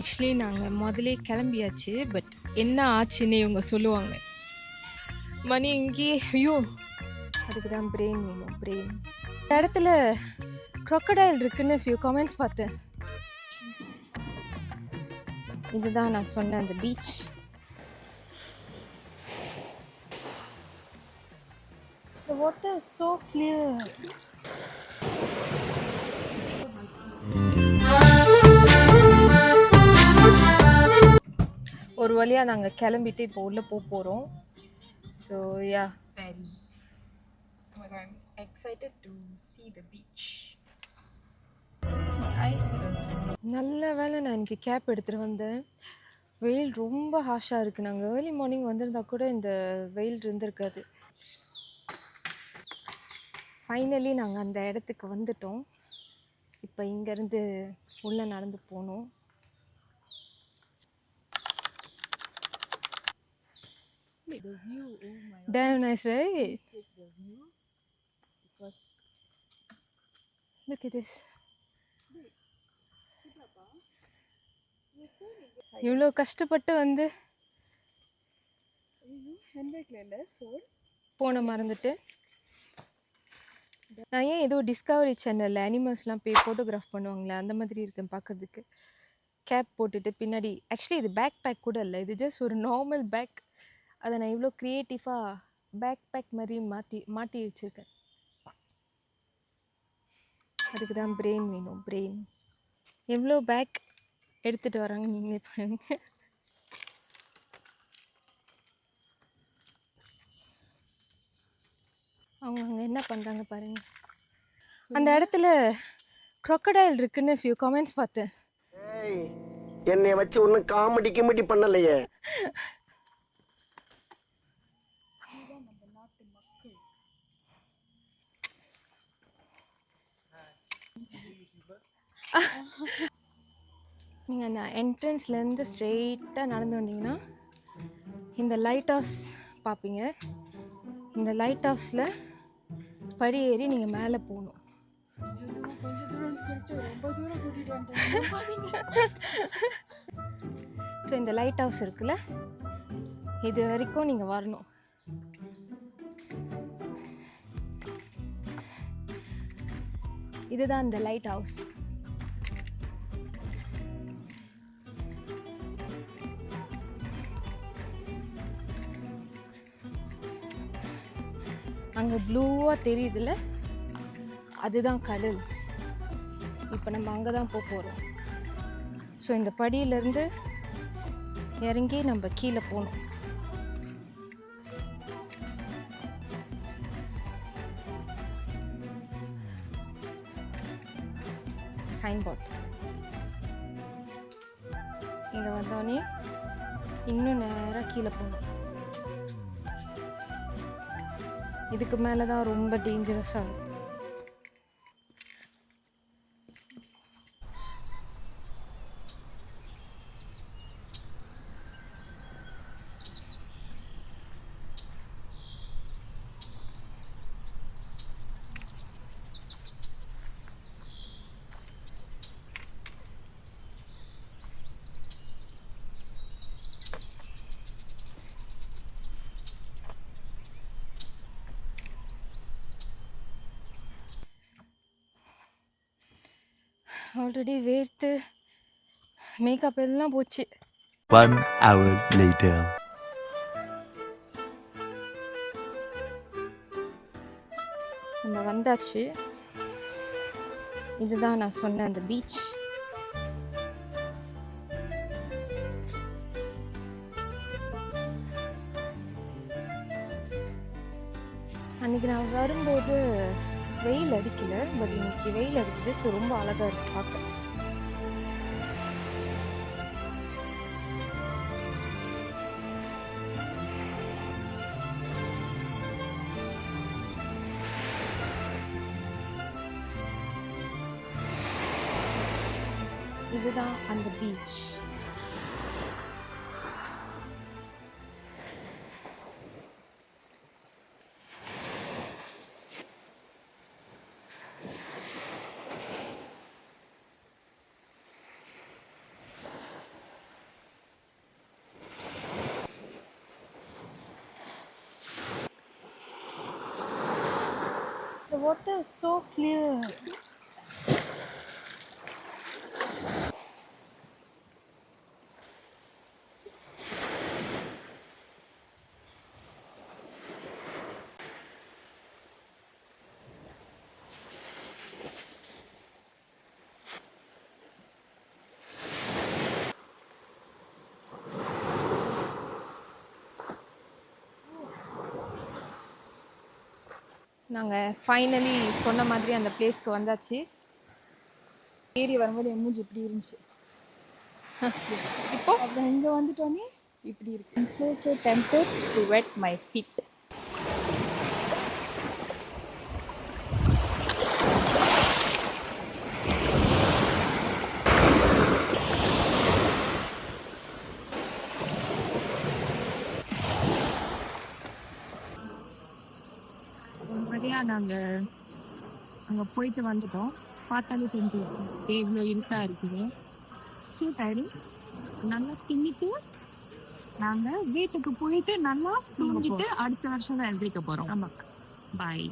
Actually நாங்கள் முதலே கிளம்பியாச்சு. பட் என்ன ஆச்சுன்னு இவங்க சொல்லுவாங்க. மணி இங்கேயே ஐயோ, அதுக்கு தான் பிரெயின் வேணும். பிரெயின் இந்த இடத்துல crocodile இருக்குன்னு ஃபியூ கமெண்ட்ஸ் பார்த்தேன். இதுதான் நான் சொன்ன அந்த beach. The water is so clear. ஒரு வழியாக நாங்கள் கிளம்பிட்டு இப்போ உள்ளே போகிறோம். So yeah very. Oh my god, I'm excited to see the beach. நல்ல வேளை நான் இன்னைக்கு கேப் எடுத்துகிட்டு வந்தேன். வெயில் ரொம்ப ஹாஷாக இருக்குது. நாங்கள் ஏர்லி மார்னிங் வந்திருந்தா கூட இந்த வெயில் இருந்திருக்காது. ஃபைனலி நாங்கள் அந்த இடத்துக்கு வந்துட்டோம். இப்போ இங்கேருந்து உள்ளே நடந்து போகணும். The view, oh my god. Damn nice, right? Please take the view because look at this. இவ்வளோ கஷ்டப்பட்டு வந்து போன மறந்துட்டு நான் ஏன் ஏதோ டிஸ்கவரி சேனலில் அனிமல்ஸ்லாம் போய் ஃபோட்டோகிராஃப் பண்ணுவாங்களே அந்த மாதிரி இருக்கேன் பார்க்கறதுக்கு. கேப் போட்டுட்டு பின்னாடி ஆக்சுவலி இது பேக் பேக் கூட இல்லை, இது ஜஸ்ட் ஒரு நார்மல் பேக். அதை நான் இவ்வளோ க்ரியேட்டிவாக பேக் பேக் மாதிரி மாட்டி வச்சுருக்கேன். அதுக்கு தான் பிரெயின் வேணும். பிரெயின் எவ்வளோ பேக் எடுத்துகிட்டு வராங்க நீங்களே பாருங்க. அவங்க அங்கே என்ன பண்ணுறாங்க பாருங்கள். அந்த இடத்துல crocodile இருக்குன்னு ஃபியூ கமெண்ட்ஸ் பார்த்தேன். என்னை வச்சு ஒன்றும் காமெடி கிமெடி பண்ணலையே. நீங்கள் அந்த என்ட்ரன்ஸ்லேருந்து ஸ்ட்ரெயிட்டாக நடந்து வந்தீங்கன்னா இந்த லைட் ஹவுஸ் பார்ப்பீங்க. இந்த லைட் ஹவுஸில் படி ஏறி நீங்கள் மேலே போகணும். கொஞ்சம் தூரம்னு சொல்லிட்டு ரொம்ப தூரம் கூட்டிகிட்டு வந்துட்டேன். ஸோ இந்த லைட் ஹவுஸ் இருக்குல்ல, இது வரைக்கும் நீங்கள் வரணும். இதுதான் இந்த லைட் ஹவுஸ். அங்கே ப்ளூவாக தெரியுதுல்ல, அதுதான் கடல். இப்போ நம்ம அங்கே தான் போக போகிறோம். ஸோ இந்த படியிலேருந்து இறங்கி நம்ம கீழே போகணும். சைன் போர்ட் இங்கே வந்தோடனே இன்னும் நேராக கீழே போகணும். இதுக்கு மேலே தான் ரொம்ப டேஞ்சரஸாக இருக்கும். ஆல்ரெடி வேர்த்து மேக்கப் எல்லாம் போச்சு. 1 hour later. நம்ம வந்தாச்சு. இதுதான் நான் சொன்ன அந்த பீச். அன்னைக்கு நான் வரும்போது வெயில் அடிக்கல, பட் இன்னைக்கு வெயில் அடிக்குது. ஸோ ரொம்ப அழகா இருக்கு பார்க்க. இதுதான் அந்த beach. water is so clear. நாங்கள் ஃபைனலி சொன்ன மாதிரி அந்த பிளேஸ்க்கு வந்தாச்சு. ஏறி வரும்போது என் மூஞ்சி இப்படி இருந்துச்சு. இப்போ அப்புறம் இங்கே வந்துட்டோன்னே இப்படி இருக்கு. So tempted to wet my feet. ஒரு வழியாக நாங்கள் அங்கே போயிட்டு வந்துட்டோம். பார்த்தாலே தெரிஞ்சு இவ்வளோ இருட்டாக இருக்குது. சூட் ஆயிடும். நல்லா தின்னிட்டு நாங்கள் வீட்டுக்கு போயிட்டு நல்லா தூங்கிட்டு அடுத்த வருஷம் தான் எழுந்திரிக்க போகிறோம். ஆமாம். பாய்.